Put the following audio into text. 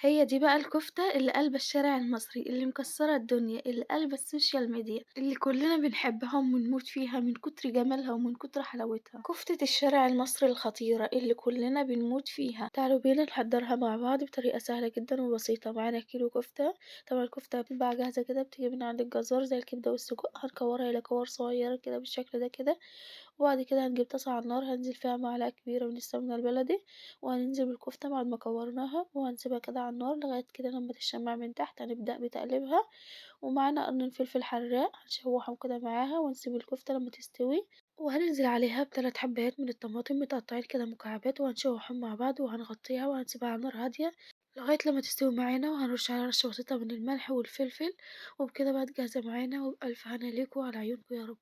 هي دي بقى الكفتة اللي قالبة الشارع المصري، اللي مكسرة الدنيا، اللي قالبة السوشيال ميديا، اللي كلنا بنحبها وبنموت فيها من كتر جمالها ومن كتر حلاوتها، كفتة الشارع المصري الخطيرة اللي كلنا بنموت فيها. تعالوا بينا نحضرها مع بعض بطريقة سهلة جدا وبسيطة. معانا كيلو كفتة. طبعا الكفتة بتتباع جاهزة كده، بتيجي من عند الجزار زي الكبدة والسجق. هنكورها إلى كور صغيرة كده بالشكل ده كده. وبعد كده هنجيب طاسة على النار، هننزل فيها معلقة كبيرة من السمنة البلدي، وهننزل بالكفتة بعد ما كورناها، وهنسيبها كده على النار لغاية كده لما تشمع من تحت. هنبدأ بتقليبها، ومعانا قرن فلفل حراق هنشوحهم كده معاها، ونسيب الكفتة لما تستوي. وهننزل عليها بثلاث حبات من الطماطم متقطعين كده مكعبات، وهنشوحهم مع بعض، وهنغطيها وهنسيبها على نار هادية لغاية لما تستوي معانا. وهنرش عليها رشة بسيطة من الملح والفلفل. وبكده بقت جاهزة معانا، وبألف هنا ليكوا وعلى عيونكوا يا رب.